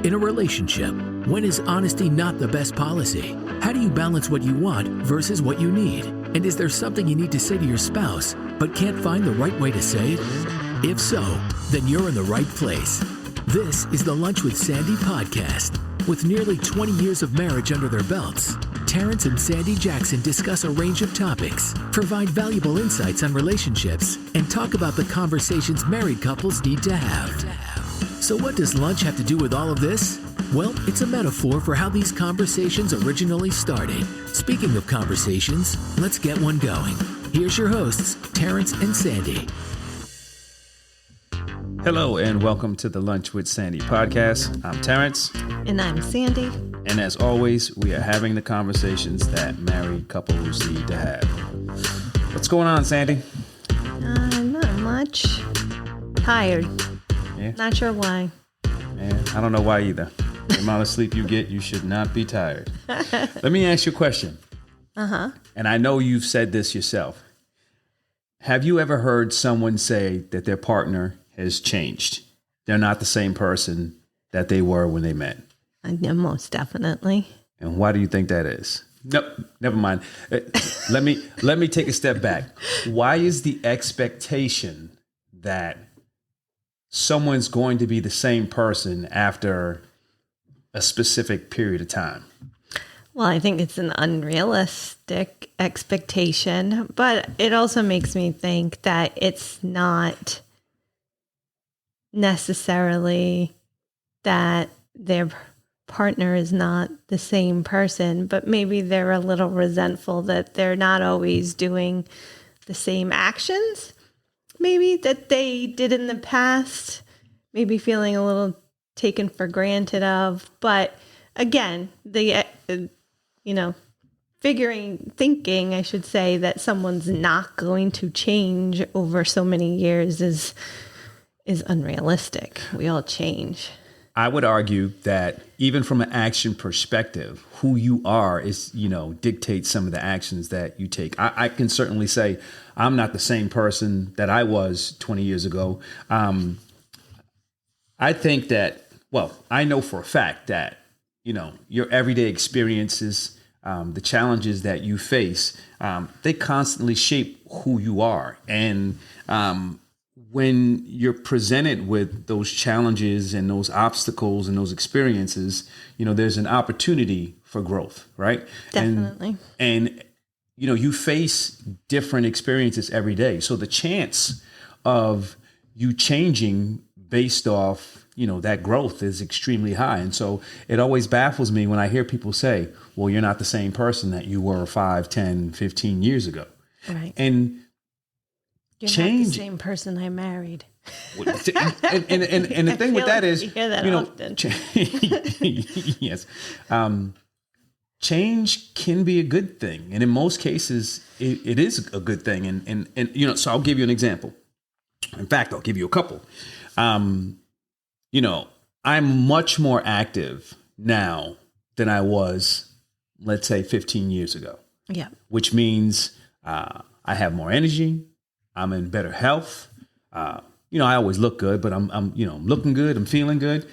In a relationship, when is honesty not the best policy? How do you balance what you want versus what you need? And is there something you need to say to your spouse but can't find the right way to say it? If so, then you're in the right place. This is the Lunch with Sandy podcast. With nearly 20 years of marriage under their belts, Terrence and Sandy Jackson discuss a range of topics, provide valuable insights on relationships, and talk about the conversations married couples need to have. So what does lunch have to do with all of this? Well, it's a metaphor for how these conversations originally started. Speaking of conversations, let's get one going. Here's your hosts, Terrence and Sandy. Hello and welcome to the Lunch with Sandy podcast. I'm Terrence. And I'm Sandy. And as always, we are having the conversations that married couples need to have. What's going on, Sandy? Not much. Tired. Yeah? Not sure why. Man, I don't know why either. The amount of sleep you get, you should not be tired. Let me ask you a question. And I know you've said this yourself. Have you ever heard someone say that their partner has changed? They're not the same person that they were when they met. Yeah, most definitely. And why do you think that is? Nope, never mind. Let me take a step back. Why is the expectation that someone's going to be the same person after a specific period of time? Well, I think it's an unrealistic expectation, but it also makes me think that it's not necessarily that their partner is not the same person, but maybe they're a little resentful that they're not always doing the same actions maybe that they did in the past, maybe feeling a little taken for granted of. But again, thinking, I should say, that someone's not going to change over so many years is unrealistic. We all change. I would argue that even from an action perspective, who you are is, dictates some of the actions that you take. I can certainly say I'm not the same person that I was 20 years ago. I think that, I know for a fact that, your everyday experiences, the challenges that you face, they constantly shape who you are. And when you're presented with those challenges and those obstacles and those experiences, there's an opportunity for growth, right? Definitely. And you face different experiences every day. So the chance of you changing based off, that growth is extremely high. And so it always baffles me when I hear people say, well, you're not the same person that you were 5, 10, 15 years ago. Right. And you're change, not the same person I married. and the thing with that is, you hear that often. Yes. Change can be a good thing. And in most cases, it is a good thing. And so I'll give you an example. In fact, I'll give you a couple. I'm much more active now than I was, let's say, 15 years ago. Yeah. Which means I have more energy. I'm in better health. I always look good, but I'm looking good. I'm feeling good.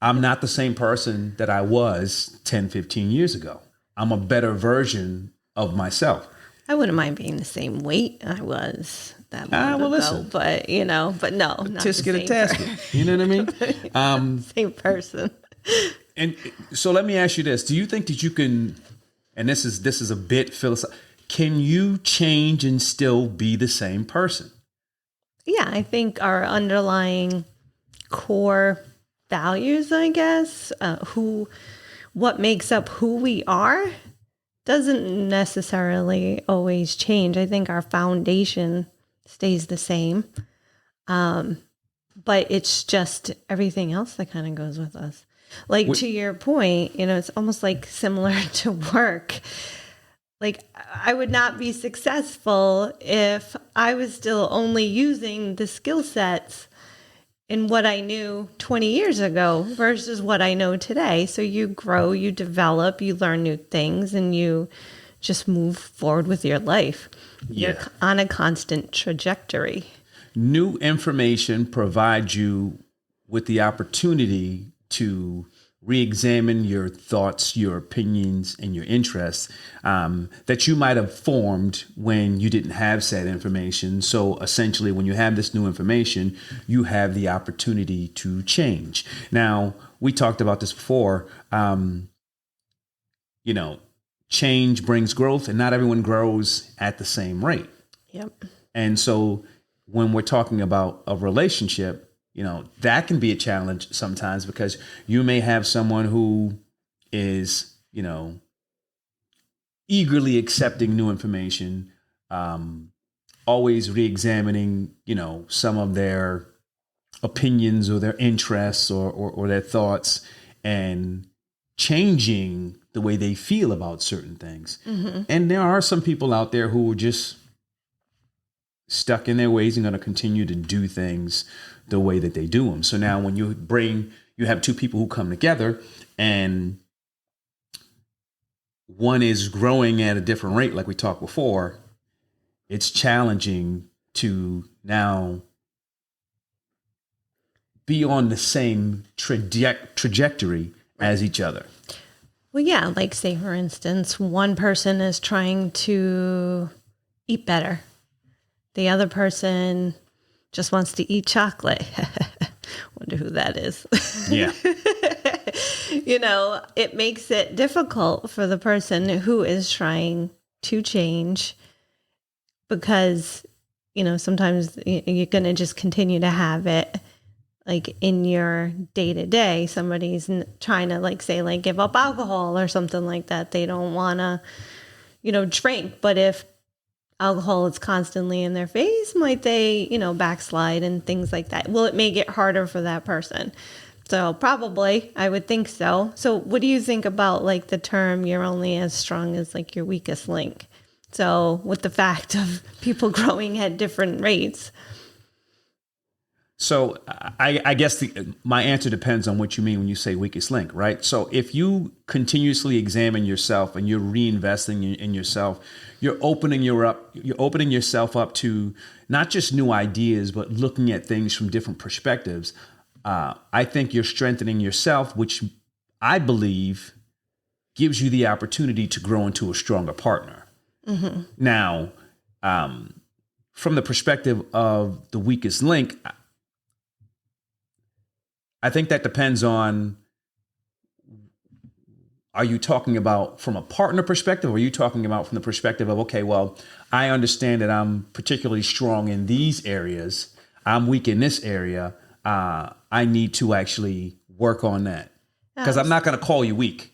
I'm not the same person that I was 10, 15 years ago. I'm a better version of myself. I wouldn't mind being the same weight I was that long ago. Listen. But no, not Tisk the get a same task. You know what I mean? Same person. And so let me ask you this. Do you think that you can, and this is a bit philosophical, can you change and still be the same person? Yeah, I think our underlying core values, I guess, what makes up who we are doesn't necessarily always change. I think our foundation stays the same. But it's just everything else that kind of goes with us. Like to your point, it's almost like similar to work. Like I would not be successful if I was still only using the skill sets in what I knew 20 years ago versus what I know today. So you grow, you develop, you learn new things, and you just move forward with your life. Yeah. You're on a constant trajectory. New information provides you with the opportunity to re-examine your thoughts, your opinions, and your interests that you might have formed when you didn't have said information. So essentially, when you have this new information, you have the opportunity to change. Now, we talked about this before. Change brings growth, and not everyone grows at the same rate. Yep. And so when we're talking about a relationship, that can be a challenge sometimes, because you may have someone who is, eagerly accepting new information, always re-examining, some of their opinions or their interests or their thoughts, and changing the way they feel about certain things. Mm-hmm. And there are some people out there who are just stuck in their ways and going to continue to do things the way that they do them. So now when you have two people who come together and one is growing at a different rate, like we talked before, it's challenging to now be on the same trajectory as each other. Well, yeah, like say, for instance, one person is trying to eat better. The other person just wants to eat chocolate. Wonder who that is. Yeah. It makes it difficult for the person who is trying to change, because, sometimes you're going to just continue to have it like in your day to day. Somebody's trying to give up alcohol or something like that. They don't want to, drink. But if alcohol is constantly in their face, might they, backslide and things like that? Well, it may get harder for that person. So probably, I would think so. So what do you think about the term, you're only as strong as your weakest link? So with the fact of people growing at different rates. So I guess my answer depends on what you mean when you say weakest link, right? So if you continuously examine yourself and you're reinvesting in yourself, you're opening yourself up to not just new ideas, but looking at things from different perspectives. I think you're strengthening yourself, which I believe gives you the opportunity to grow into a stronger partner. Mm-hmm. Now, from the perspective of the weakest link, I think that depends on, are you talking about from a partner perspective, or are you talking about from the perspective of, okay, well, I understand that I'm particularly strong in these areas, I'm weak in this area, I need to actually work on that, because I'm not going to call you weak.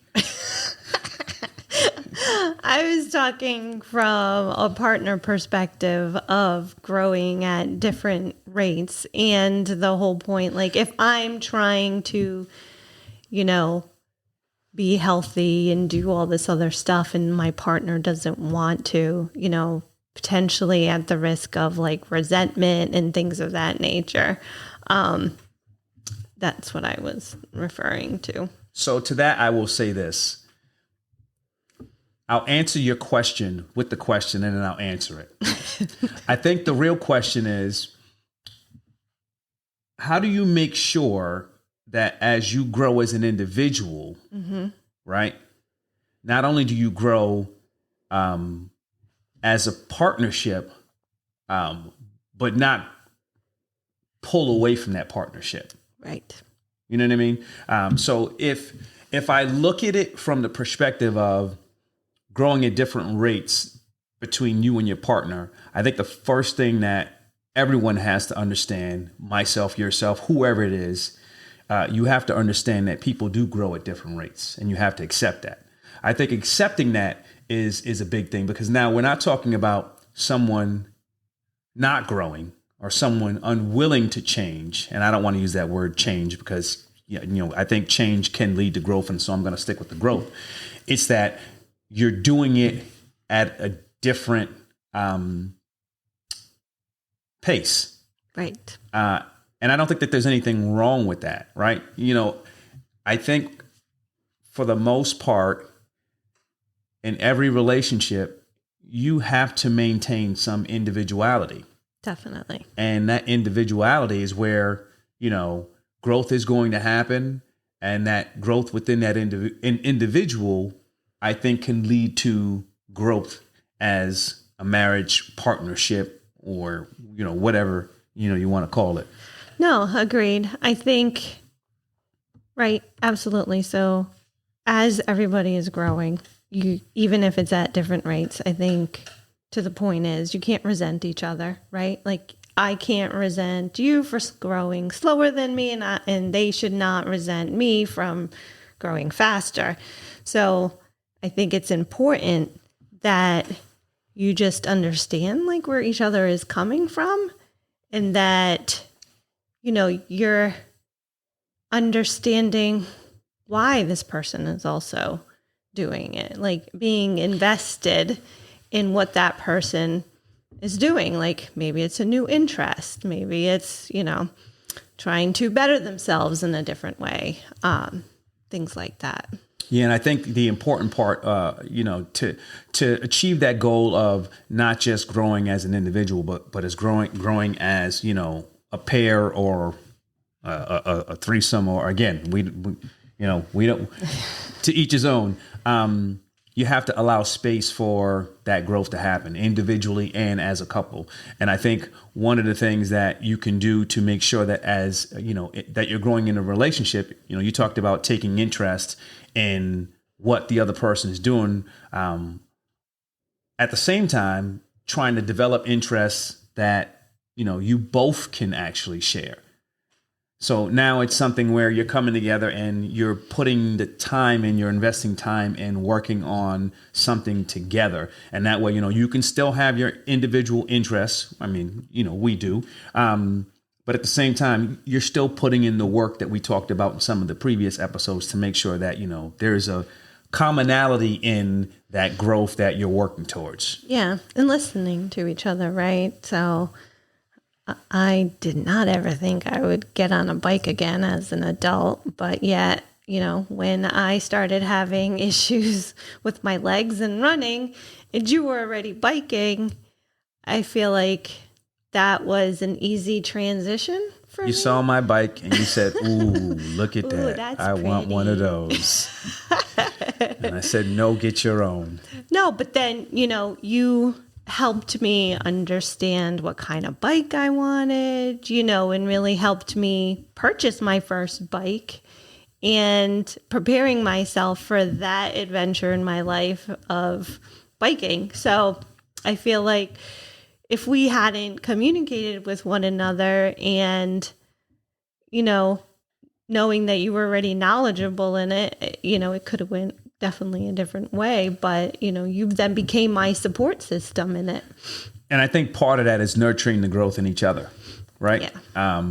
I was talking from a partner perspective of growing at different rates, and the whole point, if I'm trying to, be healthy and do all this other stuff, and my partner doesn't want to, potentially at the risk of resentment and things of that nature. That's what I was referring to. So to that, I will say this. I'll answer your question with the question, and then I'll answer it. I think the real question is, how do you make sure that as you grow as an individual, mm-hmm. right, not only do you grow as a partnership, but not pull away from that partnership? Right. You know what I mean? So if I look at it from the perspective of growing at different rates between you and your partner, I think the first thing that everyone has to understand, myself, yourself, whoever it is, you have to understand that people do grow at different rates, and you have to accept that. I think accepting that is a big thing, because now we're not talking about someone not growing or someone unwilling to change. And I don't want to use that word change, because I think change can lead to growth, and so I'm going to stick with the growth. It's that you're doing it at a different pace. Right. And I don't think that there's anything wrong with that, right? I think for the most part, in every relationship, you have to maintain some individuality. Definitely. And that individuality is where, growth is going to happen. And that growth within that individual, I think, can lead to growth as a marriage partnership, or, whatever, you want to call it. No, agreed. I think, right, absolutely. So as everybody is growing, even if it's at different rates, I think to the point is you can't resent each other, right? Like, I can't resent you for growing slower than me, and they should not resent me from growing faster. So I think it's important that you just understand like where each other is coming from, and that, you're understanding why this person is also doing it, like being invested in what that person is doing. Like, maybe it's a new interest, maybe it's, trying to better themselves in a different way, things like that. Yeah, and I think the important part, to achieve that goal of not just growing as an individual, but as growing as, a pair, or a threesome, or, again, we don't, to each his own. You have to allow space for that growth to happen individually and as a couple. And I think one of the things that you can do to make sure that that you're growing in a relationship, you talked about taking interest in what the other person is doing. At the same time, trying to develop interests that, you both can actually share. So now it's something where you're coming together and you're putting the time and you're investing time in working on something together. And that way, you can still have your individual interests. I mean, we do. But at the same time, you're still putting in the work that we talked about in some of the previous episodes to make sure that, there's a commonality in that growth that you're working towards. Yeah. And listening to each other, right? So I did not ever think I would get on a bike again as an adult, but yet, when I started having issues with my legs and running, and you were already biking, I feel like that was an easy transition for me. You saw my bike and you said, "Ooh, look at that. That's I want one of those." And I said, "No, get your own." No, but then, you helped me understand what kind of bike I wanted, and really helped me purchase my first bike, and preparing myself for that adventure in my life of biking. So I feel like if we hadn't communicated with one another and, knowing that you were already knowledgeable in it, it could have went definitely a different way, but you then became my support system in it. And I think part of that is nurturing the growth in each other, right? Yeah.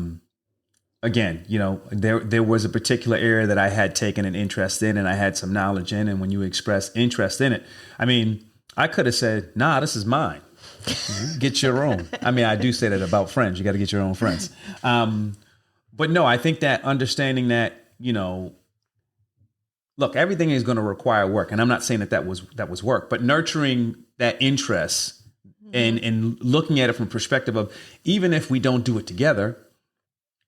Again, there was a particular area that I had taken an interest in and I had some knowledge in, and when you express interest in it, I mean, I could have said, "Nah, this is mine. Get your own." I mean, I do say that about friends. You got to get your own friends. But no, I think that understanding that, look, everything is going to require work. And I'm not saying that was work, but nurturing that interest and looking at it from the perspective of, even if we don't do it together,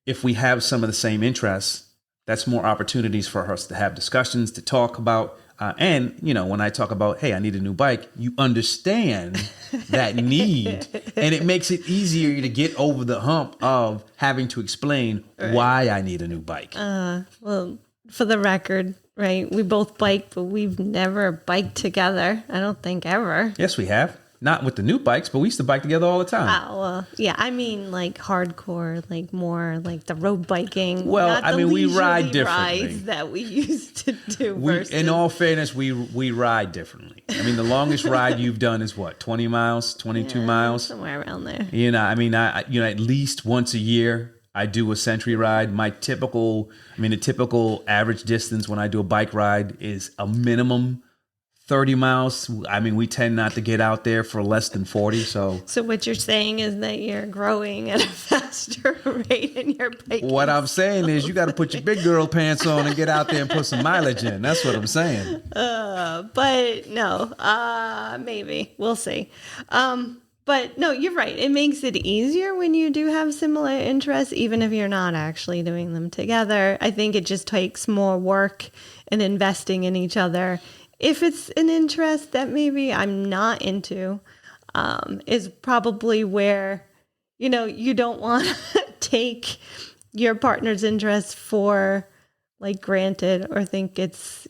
if we have some of the same interests, that's more opportunities for us to have discussions, to talk about. And, when I talk about, hey, I need a new bike, you understand that need. And it makes it easier to get over the hump of having to explain why I need a new bike. Well, for the record, right, we both bike, but we've never biked together. I don't think ever. Yes, we have. Not with the new bikes, but we used to bike together all the time. Oh, well, yeah. I mean, like hardcore, like more like the road biking. Well, not I the mean, we ride leisurely differently. rides that we used to do. In all fairness, we ride differently. I mean, the longest ride you've done is what, 20 miles, 22 miles? Somewhere around there. I mean, I at least once a year, I do a century ride. The typical average distance when I do a bike ride is a minimum 30 miles. I mean, we tend not to get out there for less than 40. So what you're saying is that you're growing at a faster rate in your biking. What I'm saying is you got to put your big girl pants on and get out there and put some mileage in. That's what I'm saying. But no, maybe we'll see. But no, you're right. It makes it easier when you do have similar interests, even if you're not actually doing them together. I think it just takes more work and investing in each other. If it's an interest that maybe I'm not into, is probably where, you don't want to take your partner's interest for like granted or think it's,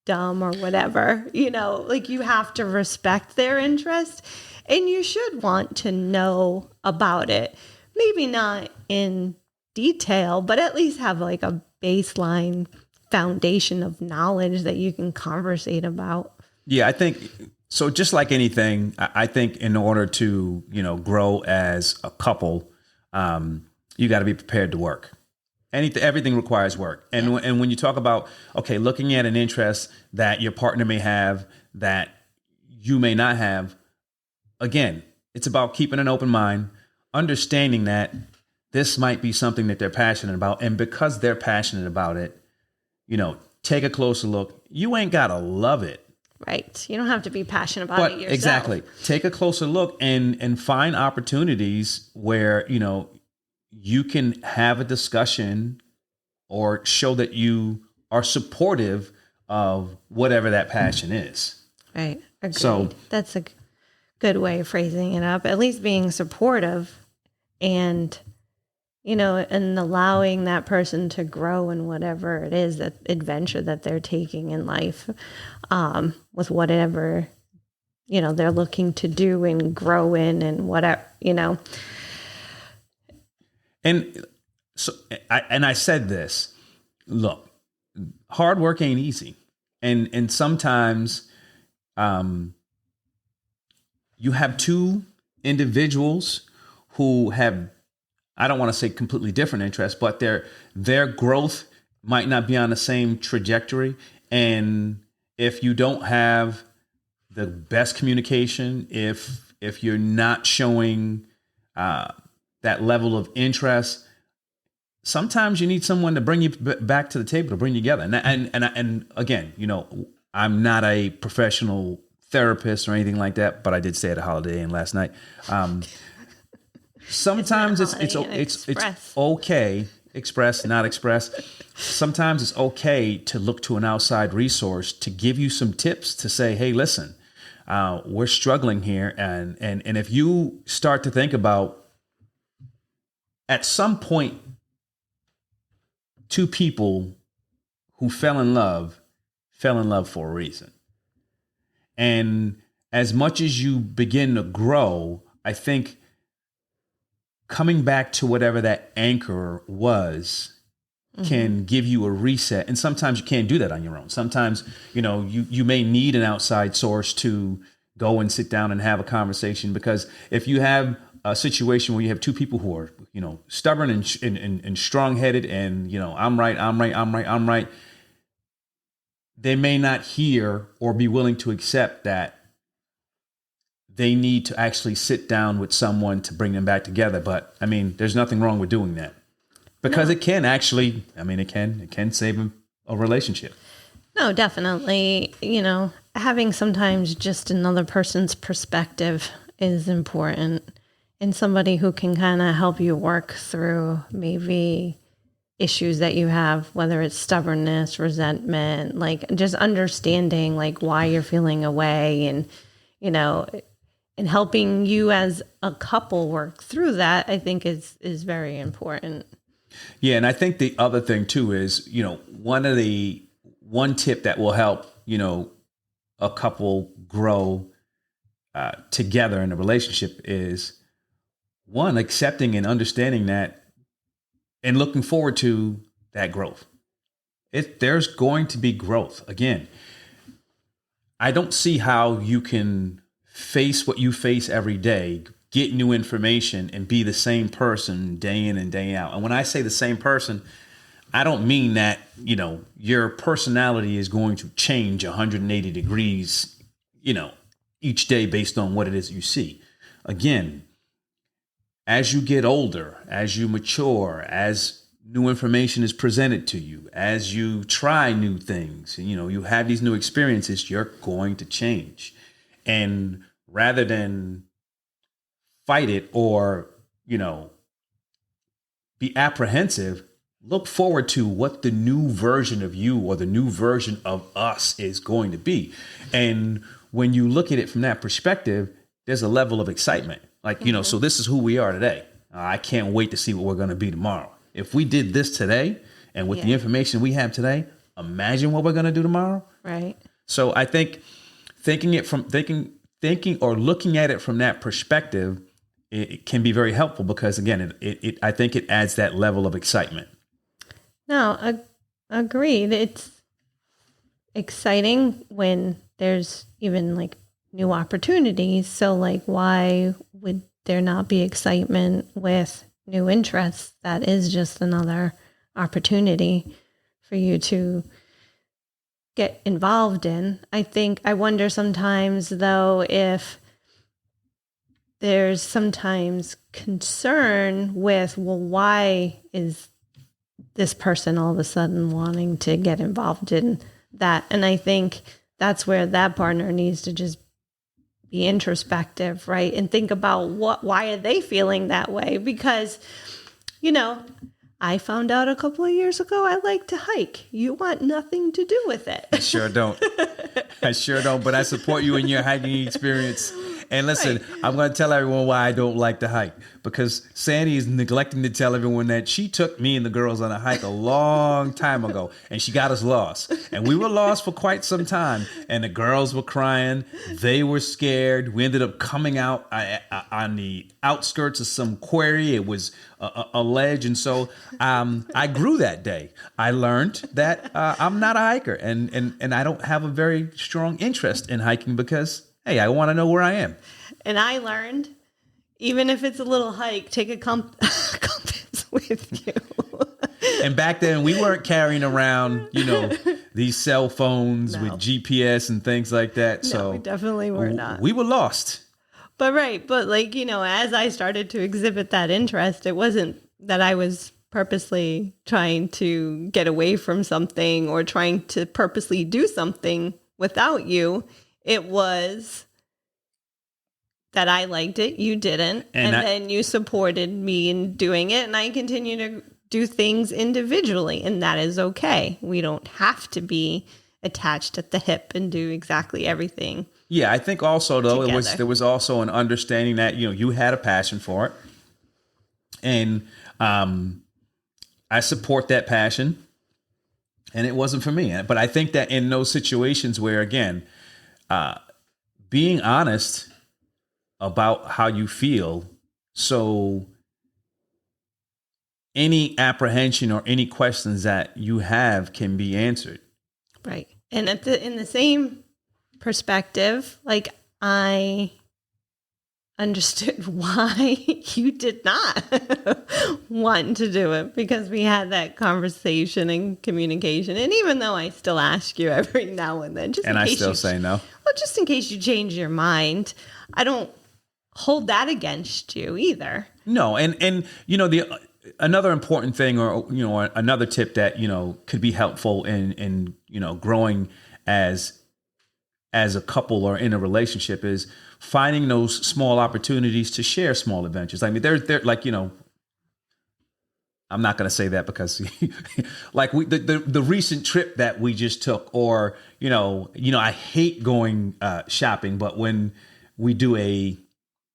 dumb or whatever, like you have to respect their interest and you should want to know about it. Maybe not in detail, but at least have like a baseline foundation of knowledge that you can conversate about. Yeah, I think so. Just like anything, I think in order to, grow as a couple, you got to be prepared to work. Everything requires work. And when you talk about, okay, looking at an interest that your partner may have that you may not have, again, it's about keeping an open mind, understanding that this might be something that they're passionate about. And because they're passionate about it, take a closer look. You ain't got to love it. Right. You don't have to be passionate about it yourself. Exactly. Take a closer look and find opportunities where, you can have a discussion or show that you are supportive of whatever that passion is. Right. Agreed. So that's a good way of phrasing it up. At least being supportive and, and allowing that person to grow in whatever it is, that adventure that they're taking in life, with whatever, they're looking to do and grow in and whatever, And so, I said this, look, hard work ain't easy. And sometimes, you have two individuals who have, I don't want to say completely different interests, but their growth might not be on the same trajectory. And if you don't have the best communication, if you're not showing, that level of interest, sometimes you need someone to bring you back to the table, to bring you together. And again, I'm not a professional therapist or anything like that, but I did stay at a Holiday Inn last night. Sometimes it's okay, express, not express. Sometimes it's okay to look to an outside resource to give you some tips to say, hey, listen, we're struggling here. And if you start to think about, at some point, two people who fell in love for a reason. And as much as you begin to grow, I think coming back to whatever that anchor was can give you a reset. And sometimes you can't do that on your own. Sometimes, you may need an outside source to go and sit down and have a conversation, because if you have a situation where you have two people who are, stubborn and strong-headed and, I'm right, they may not hear or be willing to accept that they need to actually sit down with someone to bring them back together. But I mean, there's nothing wrong with doing that, because it can actually, it can save a relationship. No, definitely. Having sometimes just another person's perspective is important. And somebody who can kind of help you work through maybe issues that you have, whether it's stubbornness, resentment, like just understanding like why you're feeling away and, and helping you as a couple work through that, I think is very important. Yeah. And I think the other thing too is, one tip that will help, a couple grow together in a relationship is, one, accepting and understanding that and looking forward to that growth. There's going to be growth. Again, I don't see how you can face what you face every day, get new information, and be the same person day in and day out. And when I say the same person, I don't mean that, your personality is going to change 180 degrees, each day based on what it is you see. Again, as you get older, as you mature, as new information is presented to you, as you try new things, you have these new experiences, you're going to change. And rather than fight it or, be apprehensive, look forward to what the new version of you or the new version of us is going to be. And when you look at it from that perspective, there's a level of excitement. Like, so this is who we are today. I can't wait to see what we're going to be tomorrow. If we did this today and with the information we have today, imagine what we're going to do tomorrow. Right. So I think thinking or looking at it from that perspective, it can be very helpful because again, I think it adds that level of excitement. No, agreed. It's exciting when there's even like new opportunities. So like, why would there not be excitement with new interests? That is just another opportunity for you to get involved in. I wonder sometimes though, if there's sometimes concern with, well, why is this person all of a sudden wanting to get involved in that? And I think that's where that partner needs to just be introspective, right? And think about why are they feeling that way? Because, I found out a couple of years ago I like to hike. You want nothing to do with it. I sure don't. But I support you in your hiking experience. And listen, I'm going to tell everyone why I don't like to hike, because Sandy is neglecting to tell everyone that she took me and the girls on a hike a long time ago and she got us lost. And we were lost for quite some time. And the girls were crying. They were scared. We ended up coming out on the outskirts of some quarry. It was a ledge. And so I grew that day. I learned that I'm not a hiker and I don't have a very strong interest in hiking because, hey, I want to know where I am. And I learned, even if it's a little hike, take a compass with you. And back then, we weren't carrying around, these cell phones with GPS and things like that. No, so we definitely were not. We were lost. But as I started to exhibit that interest, it wasn't that I was purposely trying to get away from something or trying to purposely do something without you. It was that I liked it, you didn't, and then you supported me in doing it, and I continue to do things individually, and that is okay. We don't have to be attached at the hip and do exactly everything. Yeah, I think also though together. there was also an understanding that you had a passion for it, and I support that passion, and it wasn't for me. But I think that in those situations where again, being honest about how you feel, so any apprehension or any questions that you have can be answered. Right. And in the same perspective, like I understood why you did not want to do it, because we had that conversation and communication. And even though I still ask you every now and then, I still say no. Well, just in case you change your mind, I don't hold that against you either. No, and another important thing, or another tip that could be helpful in growing as a couple or in a relationship is finding those small opportunities to share small adventures. I mean, they're like, I'm not going to say that because like the recent trip that we just took, or, I hate going shopping, but when we do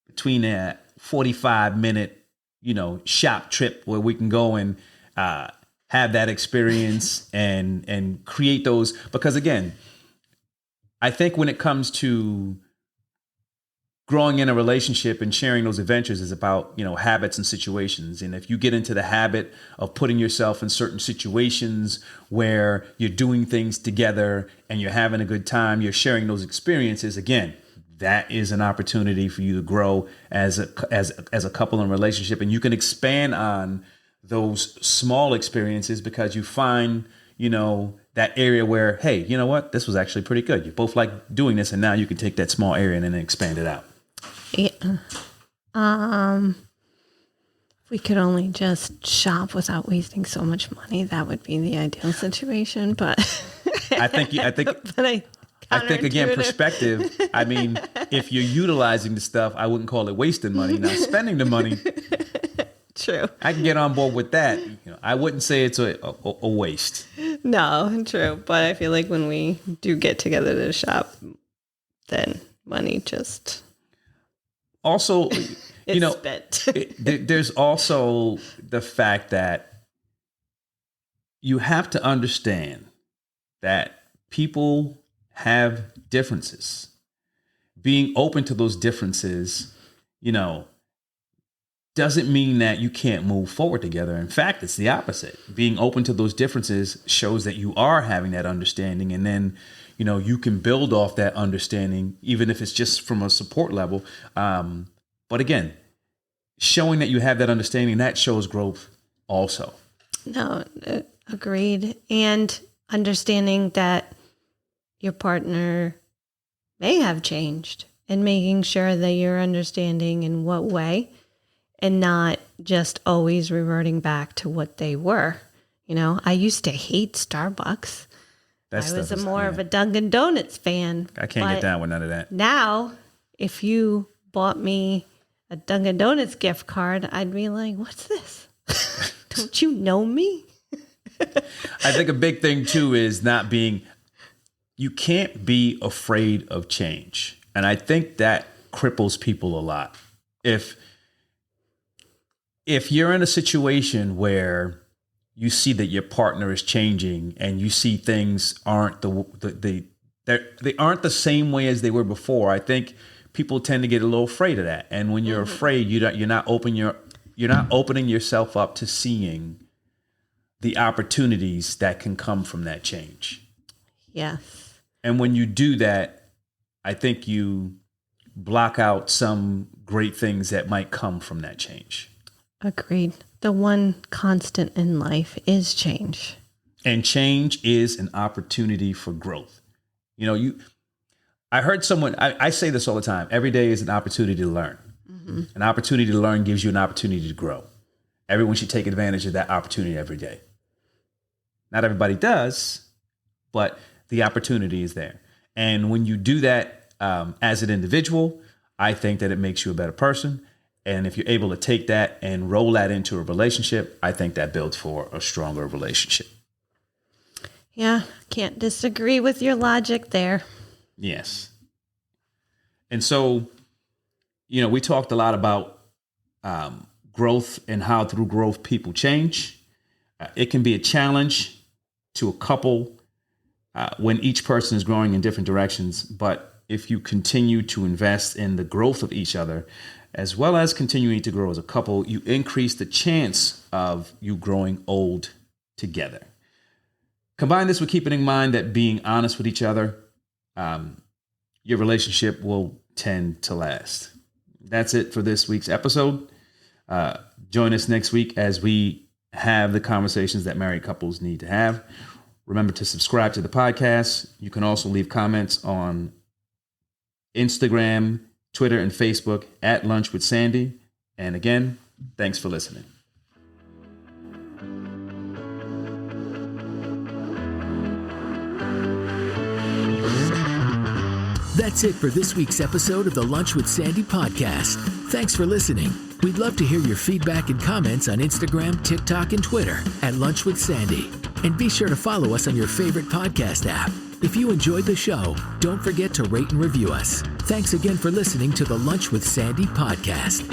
between a 45-minute, shop trip where we can go and have that experience and create those, because again, I think when it comes to growing in a relationship and sharing those adventures is about, habits and situations. And if you get into the habit of putting yourself in certain situations where you're doing things together and you're having a good time, you're sharing those experiences, again, that is an opportunity for you to grow as a couple in a relationship. And you can expand on those small experiences because you find, that area where, hey, you know what? This was actually pretty good. You both like doing this, and now you can take that small area and then expand it out. Yeah. If we could only just shop without wasting so much money, that would be the ideal situation. But I think, but I I think, again, Counterintuitive. perspective. I mean, if you're utilizing the stuff, I wouldn't call it wasting money. Now, spending the money, True. I can get on board with that. I wouldn't say it's a waste. No, true. But I feel like when we do get together to shop, then money just Also, is spent. there's also the fact that you have to understand that people have differences. Being open to those differences, doesn't mean that you can't move forward together. In fact, it's the opposite. Being open to those differences shows that you are having that understanding. And then, you can build off that understanding, even if it's just from a support level. But again, showing that you have that understanding, that shows growth also. No, agreed. And understanding that your partner may have changed and making sure that you're understanding in what way and not just always reverting back to what they were. I used to hate Starbucks. I was more of a Dunkin' Donuts fan. I can't get down with none of that. Now, if you bought me a Dunkin' Donuts gift card, I'd be like, what's this? Don't you know me? I think a big thing too is you can't be afraid of change. And I think that cripples people a lot. If you're in a situation where you see that your partner is changing and you see things aren't they aren't the same way as they were before, I think people tend to get a little afraid of that. And when you're afraid, you're not opening yourself up to seeing the opportunities that can come from that change. Yes. And when you do that, I think you block out some great things that might come from that change. Agreed. The one constant in life is change. And change is an opportunity for growth. I heard someone, I say this all the time, every day is an opportunity to learn. Mm-hmm. An opportunity to learn gives you an opportunity to grow. Everyone should take advantage of that opportunity every day. Not everybody does, but the opportunity is there. And when you do that as an individual, I think that it makes you a better person. And if you're able to take that and roll that into a relationship, I think that builds for a stronger relationship. Yeah, can't disagree with your logic there. Yes. And so, we talked a lot about growth and how through growth people change. It can be a challenge to a couple when each person is growing in different directions. But if you continue to invest in the growth of each other, as well as continuing to grow as a couple, you increase the chance of you growing old together. Combine this with keeping in mind that being honest with each other, your relationship will tend to last. That's it for this week's episode. Join us next week as we have the conversations that married couples need to have. Remember to subscribe to the podcast. You can also leave comments on Instagram, Twitter, and Facebook at Lunch with Sandy. And again, thanks for listening. That's it for this week's episode of the Lunch with Sandy podcast. Thanks for listening. We'd love to hear your feedback and comments on Instagram, TikTok, and Twitter at Lunch with Sandy. And be sure to follow us on your favorite podcast app. If you enjoyed the show, don't forget to rate and review us. Thanks again for listening to the Lunch with Sandy podcast.